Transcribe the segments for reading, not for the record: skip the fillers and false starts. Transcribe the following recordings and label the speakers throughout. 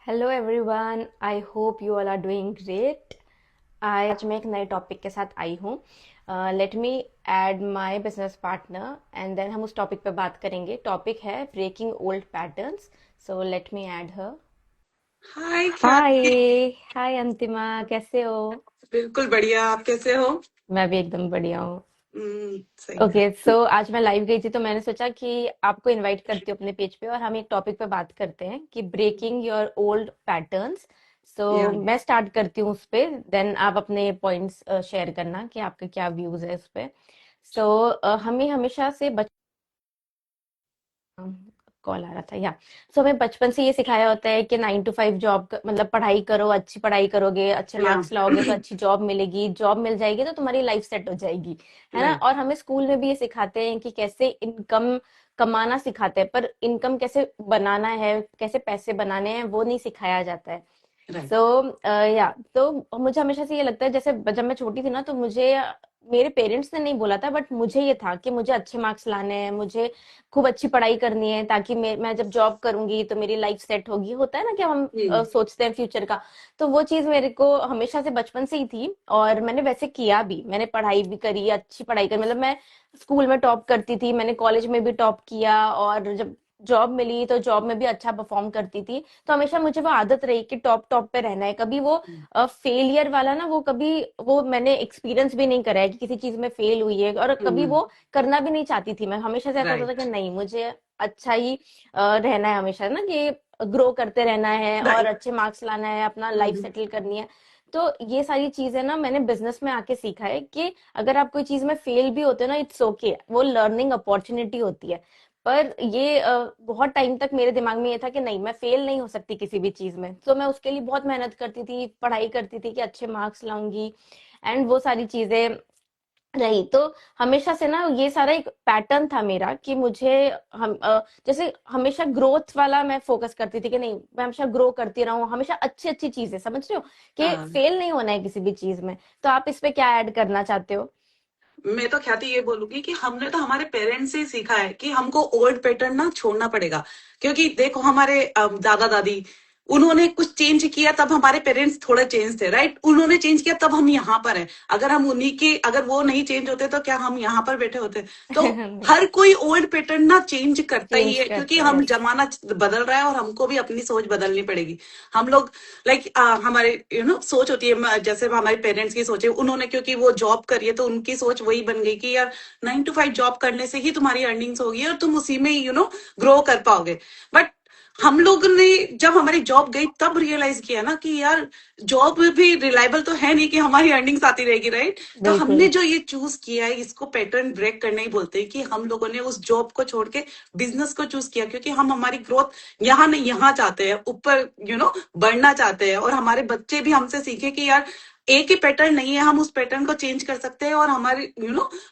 Speaker 1: Hello everyone, I hope you all are doing great. आज मैं एक नए टॉपिक के साथ आई हूँ। Let me add my business partner and then हम उस टॉपिक पे बात करेंगे। टॉपिक है breaking old patterns. So let me add her.
Speaker 2: Hi
Speaker 1: hi.
Speaker 2: Khyati.
Speaker 1: Hi अंतिमा, कैसे हो?
Speaker 2: बिल्कुल बढ़िया। आप कैसे हो?
Speaker 1: मैं भी एकदम बढ़िया हूँ।
Speaker 2: सही है।
Speaker 1: ओके, सो आज मैं लाइव गई थी तो मैंने सोचा कि आपको इनवाइट करती हूँ अपने पेज पे और हम एक टॉपिक पे बात करते हैं कि ब्रेकिंग योर ओल्ड पैटर्न्स। सो
Speaker 2: या
Speaker 1: मैं स्टार्ट करती हूँ उस पे, देन आप अपने पॉइंट्स शेयर करना कि आपके क्या व्यूज है उस पे। सो हमें हमेशा से कॉल आ रहा था या सो हमें बचपन से ये सिखाया होता है कि 9 to 5 जॉब, मतलब पढ़ाई करो, अच्छी पढ़ाई करोगे, अच्छे
Speaker 2: या
Speaker 1: मार्क्स लाओगे तो अच्छी जॉब मिलेगी, जॉब मिल जाएगी तो तुम्हारी लाइफ सेट हो जाएगी, है ना।
Speaker 2: राइट
Speaker 1: और हमें स्कूल में भी ये सिखाते हैं कि कैसे इनकम कमाना सिखाते हैं, पर इनकम कैसे बनाना है, कैसे पैसे बनाने हैं, वो नहीं सिखाया जाता है।
Speaker 2: राइट।
Speaker 1: सो या तो मुझे हमेशा से ये लगता है, जैसे जब मैं छोटी थी ना तो मुझे मेरे पेरेंट्स ने नहीं बोला था, बट मुझे ये था कि मुझे अच्छे मार्क्स लाने हैं, मुझे खूब अच्छी पढ़ाई करनी है ताकि मैं जब जॉब करूंगी तो मेरी लाइफ सेट होगी। होता है ना कि हम
Speaker 2: हम्म।
Speaker 1: सोचते हैं फ्यूचर का। तो वो चीज मेरे को हमेशा से बचपन से ही थी और मैंने वैसे किया भी। मैंने पढ़ाई भी करी, अच्छी पढ़ाई करी, मतलब मैं स्कूल में टॉप करती थी, मैंने कॉलेज में भी टॉप किया और जब जॉब मिली तो जॉब में भी अच्छा परफॉर्म करती थी। तो हमेशा मुझे वो आदत रही कि टॉप टॉप पे रहना है। कभी वो फेलियर वाला ना, वो कभी वो मैंने एक्सपीरियंस भी नहीं करा है कि किसी चीज में फेल हुई है, और कभी
Speaker 2: हम्म।
Speaker 1: वो करना भी नहीं चाहती थी। मैं हमेशा से ऐसा होता था
Speaker 2: राइट
Speaker 1: कि नहीं, मुझे अच्छा ही रहना है, हमेशा ना कि ग्रो करते रहना है और
Speaker 2: राइट।
Speaker 1: अच्छे मार्क्स लाना है, अपना लाइफ सेटल करनी है। तो ये सारी चीजें ना मैंने बिजनेस में आके सीखा है कि अगर आप कोई चीज में फेल भी होते हो ना, इट्स ओके, वो लर्निंग अपॉर्चुनिटी होती है। पर ये बहुत टाइम तक मेरे दिमाग में ये था कि नहीं, मैं फेल नहीं हो सकती किसी भी चीज में, तो मैं उसके लिए बहुत मेहनत करती थी, पढ़ाई करती थी कि अच्छे मार्क्स लाऊंगी एंड वो सारी चीजें रही। तो हमेशा से ना ये सारा एक पैटर्न था मेरा कि मुझे जैसे हमेशा ग्रोथ वाला मैं फोकस करती थी कि नहीं, मैं हमेशा ग्रो करती रहूं, हमेशा अच्छी अच्छी चीजें, समझ रहे हो कि
Speaker 2: हाँ।
Speaker 1: फेल नहीं होना है किसी भी चीज में। तो आप इस पे क्या ऐड करना चाहते हो?
Speaker 2: मैं तो ख्याति ये बोलूंगी कि हमने तो हमारे पेरेंट्स से ही सीखा है कि हमको ओल्ड पैटर्न ना छोड़ना पड़ेगा। क्योंकि देखो हमारे दादा दादी, उन्होंने कुछ चेंज किया तब हमारे पेरेंट्स थोड़ा चेंज थे, राइट? उन्होंने चेंज किया तब हम यहाँ पर हैं। अगर हम उन्हीं के, अगर वो नहीं चेंज होते तो क्या हम यहाँ पर बैठे होते? तो हर कोई ओल्ड पैटर्न ना चेंज करता ही
Speaker 1: चेंज
Speaker 2: है, क्योंकि
Speaker 1: करता है,
Speaker 2: हम
Speaker 1: यस।
Speaker 2: जमाना बदल रहा है और हमको भी अपनी सोच बदलनी पड़ेगी। हम लोग लाइक हमारे सोच होती है, जैसे हमारे पेरेंट्स की सोच है, उन्होंने क्योंकि वो जॉब करी है तो उनकी सोच वही बन गई कि यार 9 to 5 जॉब करने से ही तुम्हारी अर्निंग्स होगी और तुम उसी में ग्रो कर पाओगे। बट हम लोग ने जब हमारी जॉब गई तब रियलाइज किया ना कि यार जॉब भी रिलायबल तो है नहीं कि हमारी अर्निंग्स आती रहेगी, राइट? तो
Speaker 1: बिल्कुल।
Speaker 2: हमने जो ये चूज किया है, इसको पैटर्न ब्रेक करना ही बोलते हैं, कि हम लोगों ने उस जॉब को छोड़ के बिजनेस को चूज किया, क्योंकि हम हमारी ग्रोथ यहाँ नहीं यहाँ चाहते हैं, ऊपर बढ़ना चाहते हैं। और हमारे बच्चे भी हमसे सीखे कि यार एक ही पैटर्न नहीं है, हम उस पैटर्न को चेंज कर सकते हैं और हमारे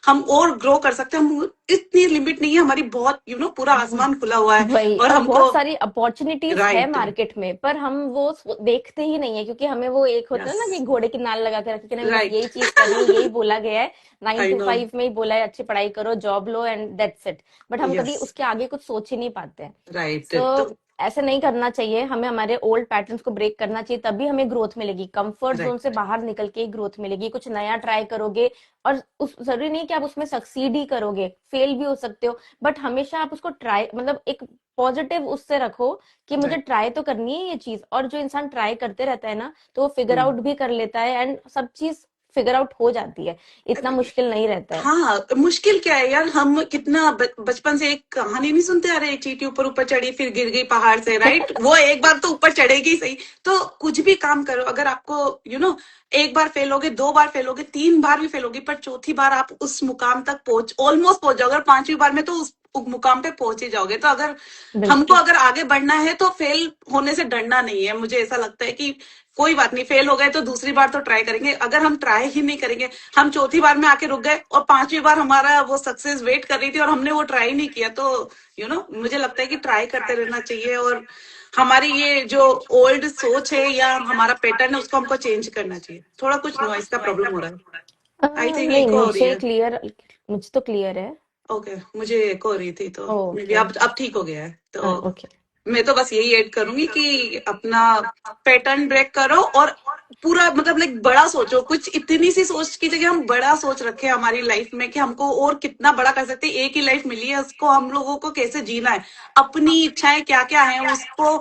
Speaker 2: हम और ग्रो कर सकते हैं। हम इतनी लिमिट नहीं है हमारी, बहुत पूरा आसमान खुला हुआ है।
Speaker 1: वही,
Speaker 2: और
Speaker 1: और
Speaker 2: हमको
Speaker 1: बहुत सारी अपॉर्चुनिटीज है
Speaker 2: राइट।
Speaker 1: मार्केट में, पर हम वो देखते ही नहीं है, क्योंकि हमें वो एक होता
Speaker 2: यस।
Speaker 1: है ना कि घोड़े की नाल लगा के रखे कि नहीं, बस
Speaker 2: राइट।
Speaker 1: यही चीज करनी है, यही बोला गया है। Nine
Speaker 2: I
Speaker 1: to
Speaker 2: know.
Speaker 1: Five में ही बोला है, अच्छी पढ़ाई करो, जॉब लो एंड दैट्स इट। बट हम कभी
Speaker 2: यस।
Speaker 1: उसके आगे कुछ सोच ही नहीं पाते हैं।
Speaker 2: राइट।
Speaker 1: सो
Speaker 2: तो
Speaker 1: ऐसे नहीं करना चाहिए, हमें हमारे ओल्ड पैटर्न्स को ब्रेक करना चाहिए, तभी हमें ग्रोथ मिलेगी। कंफर्ट जोन से
Speaker 2: राइट।
Speaker 1: बाहर निकल के ही ग्रोथ मिलेगी, कुछ नया ट्राई करोगे। और उस जरूरी नहीं कि आप उसमें सक्सीड ही करोगे, फेल भी हो सकते हो, बट हमेशा आप उसको ट्राई, मतलब एक पॉजिटिव उससे रखो कि मुझे
Speaker 2: राइट।
Speaker 1: ट्राई तो करनी है ये चीज। और जो इंसान ट्राई करते रहता है ना, तो वो फिगर आउट भी कर लेता है एंड सब चीज फिगर आउट हो जाती है। इतना मुश्किल नहीं रहता है।
Speaker 2: हाँ, मुश्किल क्या है यार, हम कितना बचपन से एक कहानी नहीं सुनते आ रहे, एक चींटी ऊपर ऊपर चढ़ी फिर गिर गई पहाड़ से, राइट? वो एक बार तो ऊपर चढ़ेगी ही सही। तो कुछ भी काम करो, अगर आपको एक बार फेल होगे, 2 बार फेल होगे, 3 बार भी फेल होगी, पर चौथी बार आप उस मुकाम तक ऑलमोस्ट पहुंच जाओगे, और 5वीं बार में तो उस मुकाम पे पहुंच ही जाओगे। तो अगर हमको
Speaker 1: बिल्कुल।
Speaker 2: अगर आगे बढ़ना है तो फेल होने से डरना नहीं है। मुझे ऐसा लगता है कि कोई बात नहीं, फेल हो गए तो दूसरी बार तो ट्राई करेंगे। अगर हम ट्राई ही नहीं करेंगे, हम चौथी बार में आके रुक गए और 5वीं बार हमारा वो सक्सेस वेट कर रही थी और हमने वो ट्राई नहीं किया, तो मुझे लगता है कि ट्राई करते रहना चाहिए। और हमारी ये जो ओल्ड सोच है या हमारा पैटर्न है, उसको हमको चेंज करना चाहिए। थोड़ा कुछ नॉइस का प्रॉब्लम हो रहा है। आई थिंक
Speaker 1: नहीं,
Speaker 2: इको हो रही
Speaker 1: मुझे
Speaker 2: है।
Speaker 1: क्लियर, मुझे तो क्लियर है।
Speaker 2: ओके, मुझे इको हो रही थी, तो मे बी
Speaker 1: ओके।
Speaker 2: अब ठीक हो गया है तो।
Speaker 1: ओके।
Speaker 2: मैं तो बस यही ऐड करूंगी कि अपना पैटर्न ब्रेक करो और पूरा मतलब लाइक बड़ा सोचो। कुछ इतनी सी सोच की जगह हम बड़ा सोच रखे हमारी लाइफ में कि हमको और कितना बड़ा कर सकते हैं। एक ही लाइफ मिली है, उसको हम लोगों को कैसे जीना है, अपनी इच्छाएं क्या क्या है, उसको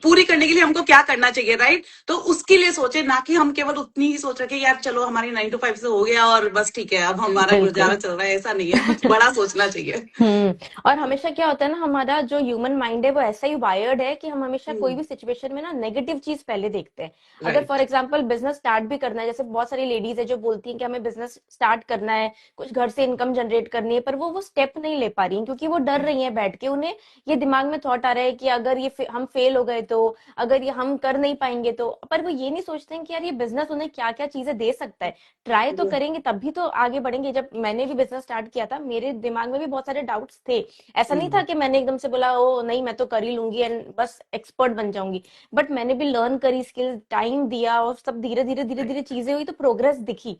Speaker 2: पूरी करने के लिए हमको क्या करना चाहिए, राइट। तो उसके लिए सोचे, ना कि हम केवल उतनी ही सोच रखे यार चलो हमारी 9 to 5 से हो गया और बस ठीक है अब हमारा
Speaker 1: बिल्कुल।
Speaker 2: गुजारा चल रहा है। ऐसा नहीं है, कुछ बड़ा सोचना चाहिए।
Speaker 1: और हमेशा क्या होता है ना, हमारा जो ह्यूमन माइंड है वो ऐसा ही वायर्ड है कि हम हमेशा कोई भी सिचुएशन में ना नेगेटिव चीज पहले देखते हैं। अगर for
Speaker 2: right.
Speaker 1: Example business start भी करना है, जैसे बहुत सारी लेडीज है जो बोलती हैं कि हमें बिजनेस स्टार्ट करना है, कुछ घर से इनकम जनरेट करनी है, पर वो स्टेप नहीं ले पा रही हैं क्योंकि वो डर रही हैं बैठ के। उन्हें ये दिमाग में थॉट आ रहा है कि अगर ये हम फेल हो गए तो, अगर ये हम कर नहीं पाएंगे तो, पर वो ये नहीं सोचते हैं कि यार ये बिजनेस उन्हें क्या क्या चीजें दे सकता है। ट्राई तो करेंगे तभी तो आगे बढ़ेंगे। जब मैंने भी बिजनेस स्टार्ट किया था, मेरे दिमाग में भी बहुत सारे डाउट्स थे। ऐसा नहीं था कि मैंने एकदम से बोला ओ नहीं मैं तो कर ही लूंगी एंड बस एक्सपर्ट बन जाऊंगी। बट मैंने भी लर्न करी स्किल, टाइम दिया और सब धीरे धीरे धीरे धीरे चीजें हुई तो प्रोग्रेस दिखी।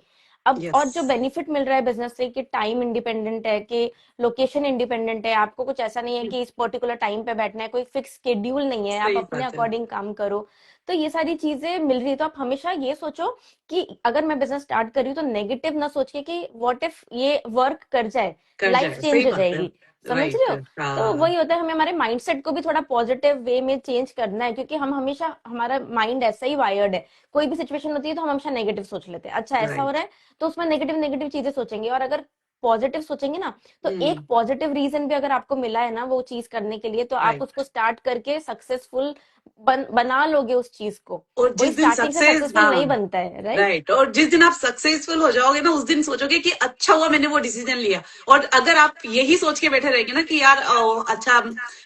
Speaker 1: अब
Speaker 2: यस।
Speaker 1: और जो बेनिफिट मिल रहा है बिजनेस से कि टाइम इंडिपेंडेंट है, कि लोकेशन इंडिपेंडेंट है, आपको कुछ ऐसा नहीं है कि इस पर्टिकुलर टाइम पे बैठना है, कोई फिक्स शेड्यूल नहीं है, आप
Speaker 2: सही
Speaker 1: अपने
Speaker 2: बात है।
Speaker 1: अकॉर्डिंग काम करो। तो ये सारी चीजें मिल रही है। तो आप हमेशा ये सोचो कि अगर मैं बिजनेस स्टार्ट कर रही हूँ तो नेगेटिव ना सोच के कि व्हाट इफ ये वर्क कर जाए,
Speaker 2: कर
Speaker 1: लाइफ
Speaker 2: जाए, सही
Speaker 1: चेंज हो
Speaker 2: बात है।
Speaker 1: जाएगी। समझ रहे
Speaker 2: राइट।
Speaker 1: हो? तो
Speaker 2: हाँ।
Speaker 1: वही होता है, हमें हमारे माइंडसेट को भी थोड़ा पॉजिटिव वे में चेंज करना है क्योंकि हम हमेशा, हमारा माइंड ऐसा ही वायर्ड है। कोई भी सिचुएशन होती है तो हम हमेशा नेगेटिव सोच लेते हैं, अच्छा ऐसा हो
Speaker 2: राइट।
Speaker 1: रहा है तो उसमें नेगेटिव नेगेटिव चीजें सोचेंगे। और अगर पॉजिटिव सोचेंगे ना, तो एक
Speaker 2: हम्म।
Speaker 1: पॉजिटिव रीजन भी अगर आपको मिला है ना वो चीज करने के लिए, तो आप
Speaker 2: राइट।
Speaker 1: उसको स्टार्ट करके सक्सेसफुल बना लोगे उस चीज को।
Speaker 2: और
Speaker 1: वही
Speaker 2: जिस दिन
Speaker 1: स्टार्टिंग से
Speaker 2: सक्सेस,
Speaker 1: सक्सेसफुल
Speaker 2: हाँ,
Speaker 1: नहीं बनता है, राइट?
Speaker 2: राइट, और जिस दिन आप सक्सेसफुल हो जाओगे ना, उस दिन सोचोगे कि अच्छा हुआ मैंने वो डिसीजन लिया। और अगर आप यही सोच के बैठे रहेंगे ना कि यार अच्छा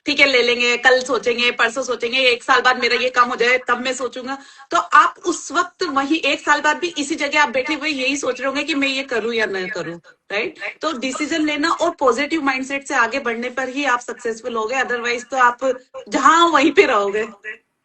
Speaker 2: ठीक है ले लेंगे, कल सोचेंगे, परसों सोचेंगे, 1 साल बाद मेरा ये काम हो जाए तब मैं सोचूंगा, तो आप उस वक्त वही 1 साल बाद भी इसी जगह आप बैठे हुए यही सोच रहे होंगे कि मैं ये करूं या ना करूं। राइट। तो डिसीजन लेना और पॉजिटिव माइंडसेट से आगे बढ़ने पर ही आप सक्सेसफुल होगे, अदरवाइज तो आप जहां वहीं पे रहोगे।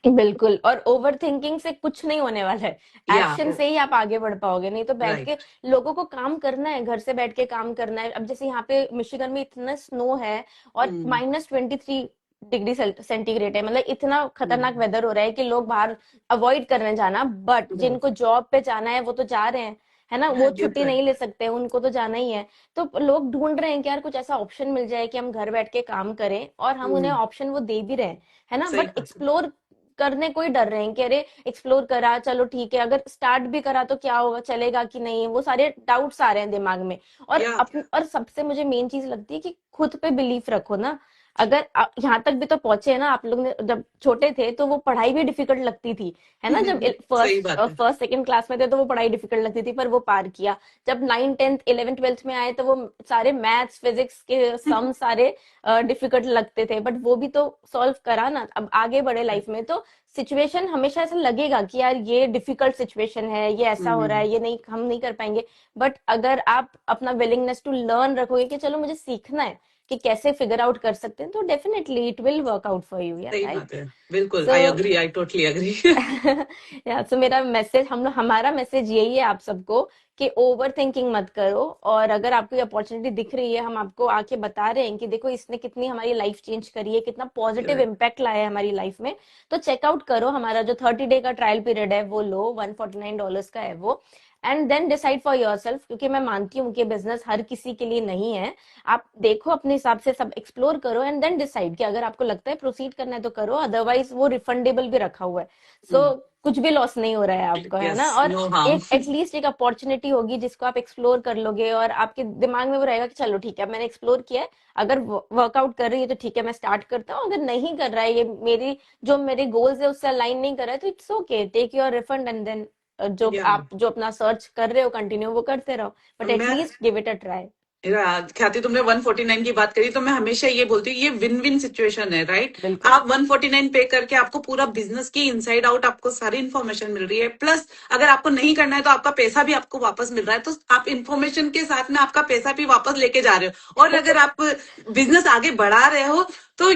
Speaker 1: बिल्कुल। और ओवर थिंकिंग से कुछ नहीं होने वाला है,
Speaker 2: या।
Speaker 1: एक्शन से ही आप आगे बढ़ पाओगे। नहीं तो बैठ के
Speaker 2: राइट।
Speaker 1: लोगों को काम करना है, घर से बैठ के काम करना है। अब जैसे यहाँ पे मिशिगन में इतना स्नो है और
Speaker 2: हम्म।
Speaker 1: -23 डिग्री सेंटीग्रेड है, मतलब इतना खतरनाक
Speaker 2: हम्म।
Speaker 1: वेदर हो रहा है कि लोग बाहर अवॉइड कर रहे हैं जाना। बट जिनको जॉब पे जाना है वो तो जा रहे हैं, है ना, वो
Speaker 2: ये तो
Speaker 1: छुट्टी
Speaker 2: है।
Speaker 1: नहीं ले सकते, उनको तो जाना ही है। तो लोग ढूंढ रहे हैं कि यार कुछ ऐसा ऑप्शन मिल जाए कि हम घर बैठ के काम करें, और हम उन्हें
Speaker 2: हम्म।
Speaker 1: ऑप्शन वो दे भी रहे हैं, है ना।
Speaker 2: सही
Speaker 1: बट
Speaker 2: बात है।
Speaker 1: एक्सप्लोर करने को ही डर रहे हैं कि अरे एक्सप्लोर करा चलो ठीक है, अगर स्टार्ट भी करा तो क्या होगा, चलेगा कि नहीं, वो सारे डाउट्स आ रहे हैं दिमाग में।
Speaker 2: या।
Speaker 1: और सबसे मुझे मेन चीज लगती है कि खुद पे बिलीफ रखो ना। अगर यहाँ तक भी तो पहुंचे हैं ना आप लोग ने, जब छोटे थे तो वो पढ़ाई भी डिफिकल्ट लगती थी, है ना। जब
Speaker 2: सही
Speaker 1: फर्स्ट
Speaker 2: बात है।
Speaker 1: फर्स्ट सेकंड क्लास में थे तो वो पढ़ाई डिफिकल्ट लगती थी, पर वो पार किया। जब 9, 10, 11, 12th में आए तो वो सारे मैथ्स फिजिक्स के सम सारे डिफिकल्ट लगते थे, बट वो भी तो सॉल्व करा ना। अब आगे बढ़े लाइफ में तो सिचुएशन हमेशा ऐसा लगेगा कि यार ये डिफिकल्ट सिचुएशन है, ये ऐसा हो रहा
Speaker 2: हम्म।
Speaker 1: है, ये नहीं हम नहीं कर पाएंगे। बट अगर आप अपना विलिंगनेस टू लर्न रखोगे कि चलो मुझे सीखना है कि कैसे फिगर आउट कर सकते हैं, तो definitely it will work out for you, यार,
Speaker 2: सही
Speaker 1: राइट?
Speaker 2: बात है। बिल्कुल,
Speaker 1: so
Speaker 2: I agree, I totally agree.
Speaker 1: Yeah so मेरा मैसेज, हमारा मैसेज यही है आप सबको कि ओवर थिंकिंग मत करो। और अगर आपको ये अपॉर्चुनिटी दिख रही है, हम आपको आके बता रहे हैं कि देखो इसने कितनी हमारी लाइफ चेंज करी है, कितना पॉजिटिव इम्पैक्ट लाया है हमारी लाइफ में, तो चेकआउट करो। हमारा जो 30 डे का ट्रायल पीरियड है वो लो, $149 का है वो। And then decide for yourself, क्योंकि मैं मानती हूँ कि बिजनेस हर किसी के लिए नहीं है। आप देखो अपने हिसाब से, सब एक्सप्लोर करो एंड देन डिसाइड कि अगर आपको लगता है प्रोसीड करना है तो करो, अदरवाइज वो रिफंडेबल भी रखा हुआ है। सो कुछ भी लॉस नहीं हो रहा है आपको, है
Speaker 2: यस,
Speaker 1: ना। और
Speaker 2: नो हार्म।
Speaker 1: एक एटलीस्ट एक अपॉर्चुनिटी होगी जिसको आप एक्सप्लोर कर लोगे, और आपके दिमाग में वो रहेगा कि चलो ठीक है मैंने एक्सप्लोर किया है, अगर वर्कआउट कर रही है तो ठीक है मैं स्टार्ट करता हूँ, अगर नहीं कर रहा है, ये मेरी जो मेरे गोल्स है उससे अलाइन नहीं कर रहा है, तो it's okay, take your refund and then जो
Speaker 2: या।
Speaker 1: आप जो अपना सर्च कर रहे हो कंटिन्यू वो करते रहो, बट
Speaker 2: मैं
Speaker 1: at least give it a try.
Speaker 2: ख्याति, तुमने 149 की बात करी तो मैं हमेशा ये बोलती हूँ ये विन विन सिचुएशन है, राइट।
Speaker 1: बिल्कुल।
Speaker 2: आप 149 पे करके आपको पूरा बिजनेस की इनसाइड आउट आपको सारी इन्फॉर्मेशन मिल रही है, प्लस अगर आपको नहीं करना है तो आपका पैसा भी आपको वापस मिल रहा है, तो आप इन्फॉर्मेशन के साथ में आपका पैसा भी वापस लेके जा रहे हो। और अगर आप बिजनेस आगे बढ़ा रहे हो तो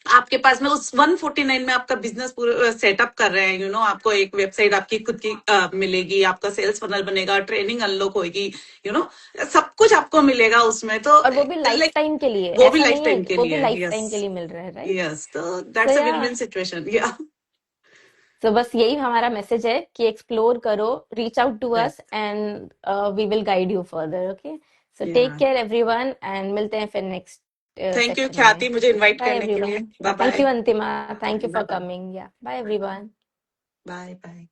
Speaker 2: आपके पास में उस 149 में आपका बिजनेस पूरा सेटअप कर रहे हैं, आपको एक वेबसाइट आपकी खुद की मिलेगी, आपका सेल्स फनल बनेगा, ट्रेनिंग अनलॉक होगी, यू नो सब कुछ आपको मिलेगा उसमें, तो
Speaker 1: और वो भी लाइफ
Speaker 2: लाइक
Speaker 1: टाइम के लिए,
Speaker 2: वो भी
Speaker 1: ऐसा
Speaker 2: लाइफ
Speaker 1: नहीं है,
Speaker 2: टाइम के
Speaker 1: वो भी
Speaker 2: लिए।
Speaker 1: Life
Speaker 2: yes.
Speaker 1: टाइम के लिए मिल रहा है, राइट?
Speaker 2: यस, तो
Speaker 1: सो
Speaker 2: दैट्स अ विन
Speaker 1: या,
Speaker 2: विन सिचुएशन। या
Speaker 1: तो बस यही हमारा मैसेज है कि एक्सप्लोर करो, reach out to
Speaker 2: right.
Speaker 1: Us and we will guide you further, okay? So take
Speaker 2: या
Speaker 1: केयर एवरीवन, एंड मिलते हैं फिर नेक्स्ट
Speaker 2: थैंक यू
Speaker 1: सेशन में।
Speaker 2: ख्याति मुझे इनवाइट
Speaker 1: बाय
Speaker 2: करने के लिए।
Speaker 1: Everyone.
Speaker 2: Bye
Speaker 1: thank
Speaker 2: bye.
Speaker 1: You Antima, thank you
Speaker 2: bye
Speaker 1: for
Speaker 2: bye.
Speaker 1: Coming. या बाय एवरीवन।
Speaker 2: Bye bye.